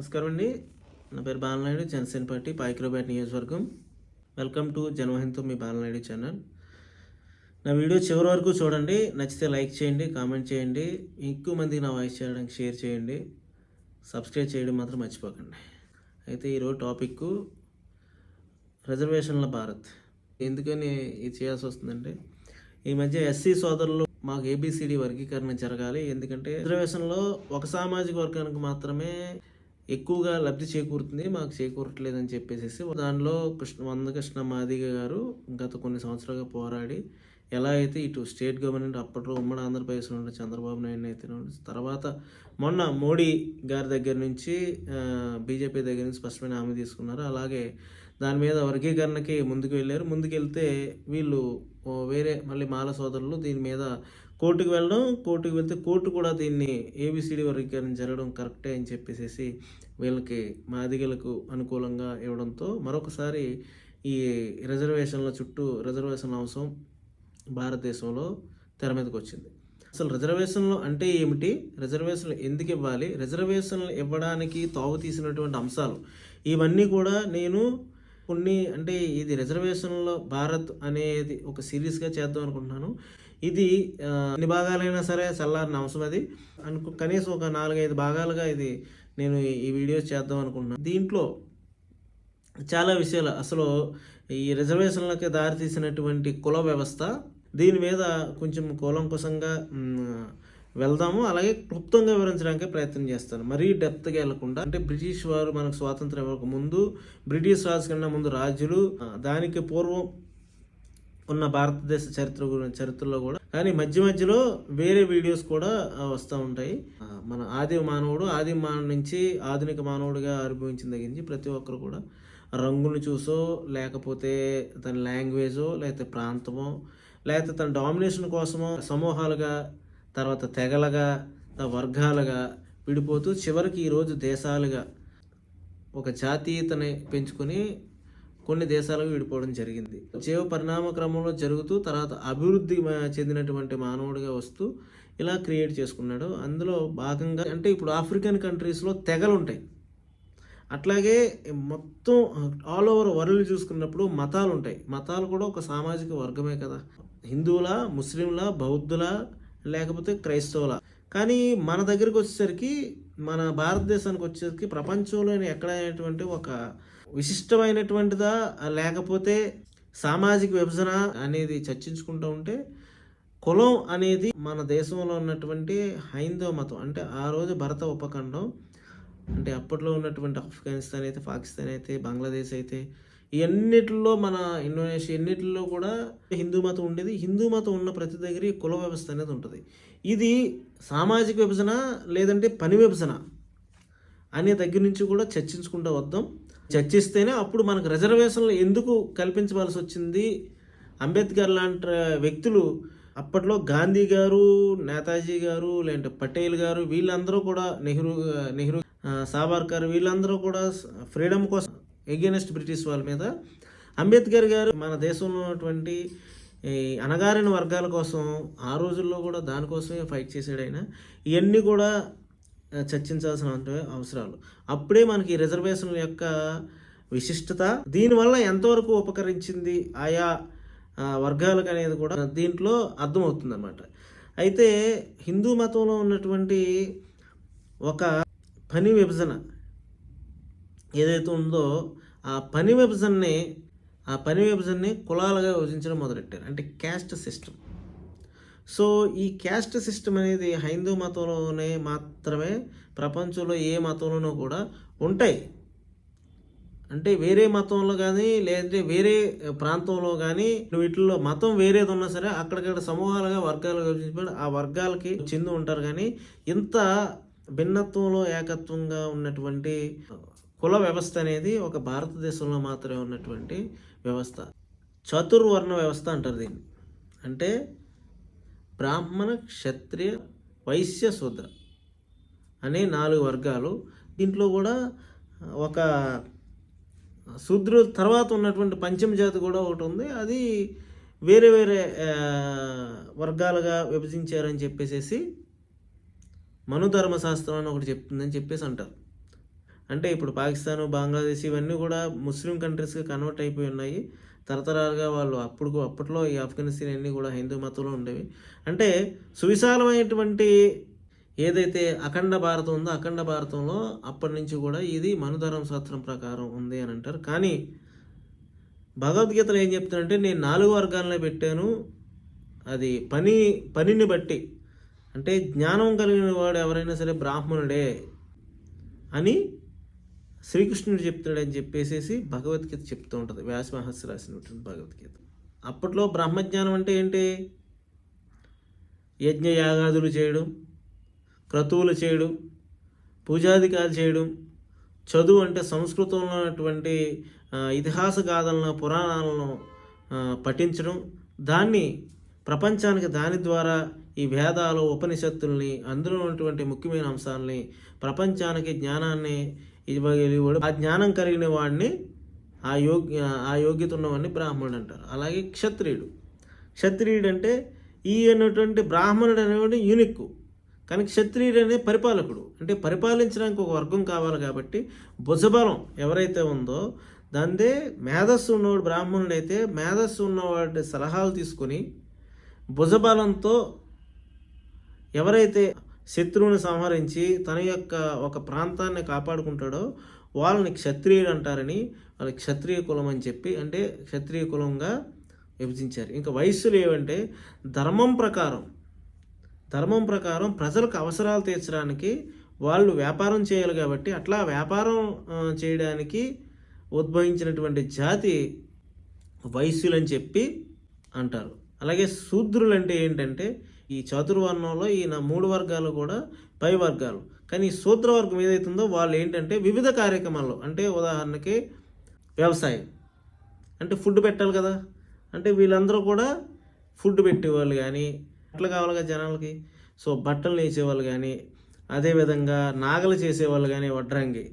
నమస్కారం అండి. నా పేరు బాలనాయుడు, జనసేన పార్టీ పాయకరావుపేట నియోజకవర్గం. వెల్కమ్ టు జనవాహినితో మీ బాలనాయుడు ఛానల్. నా వీడియో చివరి వరకు చూడండి. నచ్చితే లైక్ చేయండి, కామెంట్ చేయండి, ఎక్కువ మందికి నా వాయిస్ చేయడానికి షేర్ చేయండి, సబ్స్క్రైబ్ చేయడం మాత్రం మర్చిపోకండి. అయితే ఈరోజు టాపిక్ రిజర్వేషన్ల భారత్. ఎందుకని ఇది చేయాల్సి వస్తుందంటే, ఈ మధ్య ఎస్సీ సోదరులు మాకు ఏబిసిడి వర్గీకరణ జరగాలి, ఎందుకంటే రిజర్వేషన్లో ఒక సామాజిక వర్గానికి మాత్రమే ఎక్కువగా లబ్ధి చేకూరుతుంది, మాకు చేకూరట్లేదని చెప్పేసి దానిలో కృష్ణ మాదిగ గారు గత కొన్ని సంవత్సరాలుగా పోరాడి ఎలా అయితే ఇటు స్టేట్ గవర్నమెంట్ అప్పట్లో ఉమ్మడి ఆంధ్రప్రదేశ్లో ఉండే చంద్రబాబు నాయుడు అయితే తర్వాత మొన్న మోడీ గారి దగ్గర నుంచి బీజేపీ దగ్గర నుంచి స్పష్టమైన హామీ తీసుకున్నారు. అలాగే దాని మీద వర్గీకరణకి ముందుకెళ్తే వీళ్ళు వేరే మళ్ళీ మాల సోదరులు దీని మీద కోర్టుకు వెళ్తే కోర్టు కూడా దీన్ని ఏబిసిడి వర్గీకరణ జరగడం కరెక్టే అని చెప్పేసి వీళ్ళకి మాదిగలకు అనుకూలంగా ఇవ్వడంతో మరొకసారి ఈ రిజర్వేషన్ల అంశం భారతదేశంలో తెర మీదకి వచ్చింది. అసలు రిజర్వేషన్లు అంటే ఏమిటి, రిజర్వేషన్లు ఎందుకు ఇవ్వాలి, రిజర్వేషన్లు ఇవ్వడానికి తావు తీసినటువంటి అంశాలు ఇవన్నీ కూడా నేను అంటే ఇది రిజర్వేషన్లో భారత్ అనేది ఒక సిరీస్గా చేద్దాం అనుకుంటున్నాను. ఇది ఎన్ని భాగాలైనా సరే చల్లారిన అంశం అది కనీసం ఒక 4-5 భాగాలుగా ఇది నేను ఈ వీడియోస్ చేద్దాం అనుకుంటున్నాను. దీంట్లో చాలా విషయాలు అసలు ఈ రిజర్వేషన్లకి దారితీసినటువంటి కుల వ్యవస్థ, దీని మీద కొంచెం కూలంకుశంగా వెళ్దాము. అలాగే క్లుప్తంగా వివరించడానికి ప్రయత్నం చేస్తాను, మరీ డెప్త్గా వెళ్లకుండా. అంటే బ్రిటిష్ వారు మనకు స్వాతంత్రం ఇవ్వక ముందు, బ్రిటిష్ రాజు కన్నా ముందు రాజులు, దానికి పూర్వం ఉన్న భారతదేశ చరిత్రలో కూడా కానీ మధ్యలో వేరే వీడియోస్ కూడా వస్తూ ఉంటాయి. మన ఆది మానవుడి నుంచి ఆధునిక మానవుడిగా అనుభవించిన దగ్గర నుంచి ప్రతి ఒక్కరు కూడా రంగును చూసో, లేకపోతే తన లాంగ్వేజో, లేకపోతే ప్రాంతమో, లేకపోతే తన డామినేషన్ కోసమో సమూహాలుగా, తర్వాత తెగలుగా, వర్గాలుగా విడిపోతూ చివరికి ఈరోజు దేశాలుగా ఒక జాతీయతని పెంచుకొని కొన్ని దేశాలకు విడిపోవడం జరిగింది. జీవ పరిణామ క్రమంలో జరుగుతూ తర్వాత అభివృద్ధి చెందినటువంటి మానవుడిగా వస్తూ ఇలా క్రియేట్ చేసుకున్నాడు. అందులో భాగంగా అంటే ఇప్పుడు ఆఫ్రికన్ కంట్రీస్లో తెగలు ఉంటాయి. అట్లాగే మొత్తం ఆల్ ఓవర్ వరల్డ్ చూసుకున్నప్పుడు మతాలు ఉంటాయి. మతాలు కూడా ఒక సామాజిక వర్గమే కదా. హిందువుల, ముస్లింల, బౌద్ధుల, లేకపోతే క్రైస్తవుల. కానీ మన దగ్గరికి వచ్చేసరికి, మన భారతదేశానికి వచ్చేసరికి ప్రపంచంలోని ఎక్కడైనటువంటి ఒక విశిష్టమైనటువంటిదా లేకపోతే సామాజిక విభజన అనేది చర్చించుకుంటూ ఉంటే కులం అనేది మన దేశంలో ఉన్నటువంటి హైందవ మతం, అంటే ఆ రోజు భరత ఉపఖండం, అంటే అప్పట్లో ఉన్నటువంటి ఆఫ్ఘనిస్తాన్ అయితే, పాకిస్తాన్ అయితే, బంగ్లాదేశ్ అయితే, ఇవన్నిటిలో మన ఇండోనేషియా ఎన్నిటిలో కూడా హిందూ మతం ఉండేది. హిందూ మతం ఉన్న ప్రతి దగ్గర కుల వ్యవస్థ అనేది ఉంటుంది. ఇది సామాజిక విభజన లేదంటే పని విభజన అనే దగ్గర నుంచి కూడా చర్చించుకుంటూ వద్దాం. చర్చిస్తేనే అప్పుడు మనకు రిజర్వేషన్లు ఎందుకు కల్పించవలసి వచ్చింది. అంబేద్కర్ లాంటి వ్యక్తులు అప్పట్లో గాంధీ గారు, నేతాజీ గారు, లేదంటే పటేల్ గారు, వీళ్ళందరూ కూడా నెహ్రూ, సావర్కర్, వీళ్ళందరూ కూడా ఫ్రీడమ్ కోసం ఎగెనెస్ట్ బ్రిటిష్ వాళ్ళ మీద. అంబేద్కర్ గారు మన దేశంలో ఉన్నటువంటి ఈ అణగారిన వర్గాల కోసం ఆ రోజుల్లో కూడా దానికోసమే ఫైట్ చేశాడు ఆయన. ఇవన్నీ కూడా చర్చించాల్సిన అవసరాలు. అప్పుడే మనకి రిజర్వేషన్ల యొక్క విశిష్టత, దీనివల్ల ఎంతవరకు ఉపకరించింది ఆయా వర్గాలకు అనేది కూడా దీంట్లో అర్థమవుతుంది అన్నమాట. అయితే హిందూ మతంలో ఉన్నటువంటి ఒక పని విభజన ఏదైతే ఉందో ఆ పని విభజనని కులాలుగా విభజించడం మొదలెట్టారు, అంటే క్యాస్ట్ సిస్టమ్. సో ఈ క్యాస్ట్ సిస్టమ్ అనేది హైందవ మతంలోనే మాత్రమే, ప్రపంచంలో ఏ మతంలోనూ కూడా ఉంటాయి. అంటే వేరే మతంలో కానీ లేదంటే వేరే ప్రాంతంలో కానీ వీటిల్లో మతం వేరేది ఉన్నా సరే అక్కడిక్కడ సమూహాలుగా వర్గాలుగా విభజించబడి ఆ వర్గాలకి చెంది ఉంటారు. కానీ ఇంత భిన్నత్వంలో ఏకత్వంగా ఉన్నటువంటి కుల వ్యవస్థ అనేది ఒక భారతదేశంలో మాత్రమే ఉన్నటువంటి వ్యవస్థ. చతుర్వర్ణ వ్యవస్థ అంటారు దీన్ని. అంటే బ్రాహ్మణ, క్షత్రియ, వైశ్య, శూద్ర అనే 4 వర్గాలు. దీంట్లో కూడా ఒక శూద్రుల తర్వాత ఉన్నటువంటి పంచమ జాతి కూడా ఒకటి ఉంది. అది వేరే వర్గాలుగా విభజించారని చెప్పేసి మనుధర్మశాస్త్రం అని ఒకటి చెప్తుందని చెప్పేసి అంటారు. అంటే ఇప్పుడు పాకిస్తాన్, బంగ్లాదేశ్ ఇవన్నీ కూడా ముస్లిం కంట్రీస్‌గా కన్వర్ట్ అయిపోయి ఉన్నాయి. తరతరాలుగా వాళ్ళు అప్పట్లో ఈ ఆఫ్ఘనిస్తాన్ అన్నీ కూడా హిందూ మతంలో ఉండేవి. అంటే సువిశాలమైనటువంటి ఏదైతే అఖండ భారతం ఉందో, అఖండ భారతంలో అప్పటి నుంచి కూడా ఇది మనుధర్మ శాస్త్రం ప్రకారం ఉంది అని అంటారు. కానీ భగవద్గీతలో ఏం చెప్తానంటే, నేను 4 వర్గాలనే పెట్టాను. అది పనిని బట్టి, అంటే జ్ఞానం కలిగిన వాడు ఎవరైనా సరే బ్రాహ్మణుడే అని శ్రీకృష్ణుడు చెప్తాడని చెప్పేసి భగవద్గీత చెప్తూ ఉంటుంది. వ్యాస మహర్షి రాసినటువంటి భగవద్గీత. అప్పట్లో బ్రహ్మజ్ఞానం అంటే ఏంటి? యజ్ఞయాగాదులు చేయడం, క్రతువులు చేయడం, పూజాధికాలు చేయడం, చదువు అంటే సంస్కృతంలో ఉన్నటువంటి ఇతిహాస గాథలను, పురాణాలను పఠించడం, దాన్ని ప్రపంచానికి దాని ద్వారా ఈ వేదాలు, ఉపనిషత్తుల్ని, అందులో ఉన్నటువంటి ముఖ్యమైన అంశాలని ప్రపంచానికి జ్ఞానాన్ని ఇవ్వగలిగాడు. ఆ జ్ఞానం కలిగిన వాడిని, ఆ యోగ్యత ఉన్నవాడిని బ్రాహ్మణుడు అంటారు. అలాగే క్షత్రియుడు అంటే ఈ అనేటువంటి బ్రాహ్మణుడు అనేవాడు యూనిక్. కానీ క్షత్రియుడు అనే పరిపాలకుడు, అంటే పరిపాలించడానికి ఒక వర్గం కావాలి కాబట్టి భుజబలం ఎవరైతే ఉందో దాందే మేధస్సు ఉన్నవాడు బ్రాహ్మణుడు అయితే, మేధస్సు ఉన్నవాడి సలహాలు తీసుకొని భుజబలంతో ఎవరైతే శత్రువుని సంహరించి తన యొక్క ఒక ప్రాంతాన్ని కాపాడుకుంటాడో వాళ్ళని క్షత్రియుడు అంటారని, వాళ్ళకి క్షత్రియ కులం అని చెప్పి, అంటే క్షత్రియ కులంగా విభజించారు. ఇంకా వయస్సులు ఏవంటే ధర్మం ప్రకారం ప్రజలకు అవసరాలు తీర్చడానికి వాళ్ళు వ్యాపారం చేయాలి కాబట్టి అట్లా వ్యాపారం చేయడానికి ఉద్భవించినటువంటి జాతి వైశ్యులు అని చెప్పి అంటారు. అలాగే శూద్రులు అంటే ఏంటంటే ఈ చతుర్వర్ణంలో ఈ 3 వర్గాలు కూడా పై వర్గాలు. కానీ ఈ శూద్ర వర్గం ఏదైతుందో వాళ్ళు ఏంటంటే వివిధ కార్యక్రమాల్లో, అంటే ఉదాహరణకి వ్యవసాయం అంటే ఫుడ్ పెట్టాలి కదా, అంటే వీళ్ళందరూ కూడా ఫుడ్ పెట్టేవాళ్ళు కానీ, బట్టలు కావాలి కదా జనాలకి, సో బట్టలు నేసేవాళ్ళు కానీ, అదేవిధంగా నాగలు చేసేవాళ్ళు కానీ వడ్రంగి,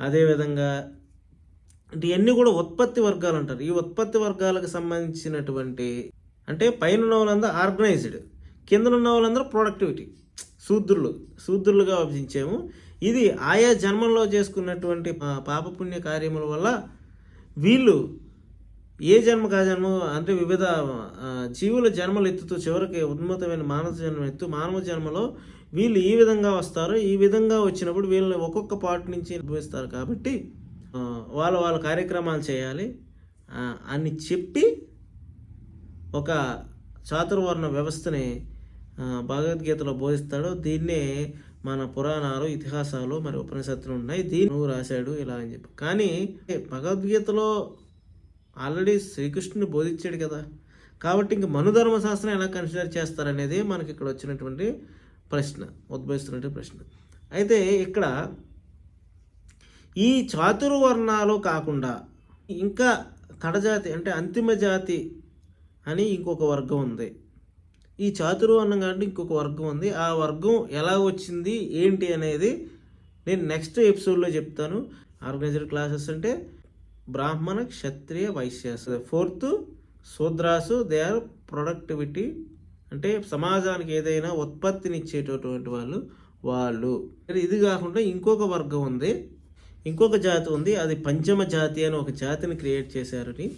అదేవిధంగా అంటే ఇవన్నీ కూడా ఉత్పత్తి వర్గాలు అంటారు. ఈ ఉత్పత్తి వర్గాలకు సంబంధించినటువంటి, అంటే పైన ఉన్న వాళ్ళందరూ ఆర్గనైజ్డ్, కింద ఉన్న వాళ్ళందరూ ప్రొడక్టివిటీ, శూద్రులుగా విభజించాము. ఇది ఆయా జన్మల్లో చేసుకున్నటువంటి పాపపుణ్య కార్యముల వల్ల వీళ్ళు ఏ జన్మకు ఆ జన్మ, అంటే వివిధ జీవుల జన్మలు ఎత్తుతూ చివరికి ఉన్మతమైన మానవ జన్మలో వీళ్ళు ఈ విధంగా వస్తారు. ఈ విధంగా వచ్చినప్పుడు వీళ్ళని ఒక్కొక్క పార్ట్ నుంచి అనుభవిస్తారు కాబట్టి వాళ్ళ కార్యక్రమాలు చేయాలి అని చెప్పి ఒక చాతుర్వర్ణ వ్యవస్థని భగవద్గీతలో బోధిస్తాడు. దీన్నే మన పురాణాలు, ఇతిహాసాలు, మరి ఉపనిషత్తులు ఉన్నాయి. దీన్ని రాశాడు ఇలా అని చెప్పి. కానీ భగవద్గీతలో ఆల్రెడీ శ్రీకృష్ణుని బోధించాడు కదా, కాబట్టి ఇంక మనుధర్మశాస్త్రం ఎలా కన్సిడర్ చేస్తారనేది మనకి ఇక్కడ వచ్చినటువంటి ఉద్భవిస్తున్నటువంటి ప్రశ్న. అయితే ఇక్కడ ఈ చాతుర్వర్ణాలు కాకుండా ఇంకా కడజాతి, అంటే అంతిమ జాతి అని ఇంకొక వర్గం ఉంది. ఈ చాతుర్వర్ణం కాబట్టి ఇంకొక వర్గం ఉంది. ఆ వర్గం ఎలా వచ్చింది ఏంటి అనేది నేను నెక్స్ట్ ఎపిసోడ్లో చెప్తాను. ఆర్గనైజ్డ్ క్లాసెస్ అంటే Brahmana, Kshatriya, Vaishyas. 4th Shudras, they are productivity, అంటే సమాజానికి ఏదైనా ఉత్పత్తిని ఇచ్చేటటువంటి వాళ్ళు. ఇది కాకుండా ఇంకొక వర్గం ఉంది, ఇంకొక జాతి ఉంది. అది పంచమ జాతి అని ఒక జాతిని క్రియేట్ చేశారని.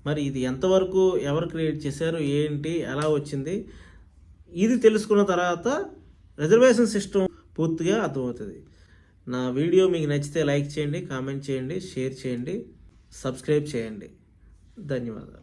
మరి ఇది ఎంతవరకు ఎవరు క్రియేట్ చేశారు, ఏంటి, ఎలా వచ్చింది, ఇది తెలుసుకున్న తర్వాత రిజర్వేషన్ సిస్టమ్ పూర్తిగా అర్థమవుతుంది. నా వీడియో మీకు నచ్చితే లైక్ చేయండి, కామెంట్ చేయండి, షేర్ చేయండి, సబ్స్క్రైబ్ చేయండి. ధన్యవాదాలు.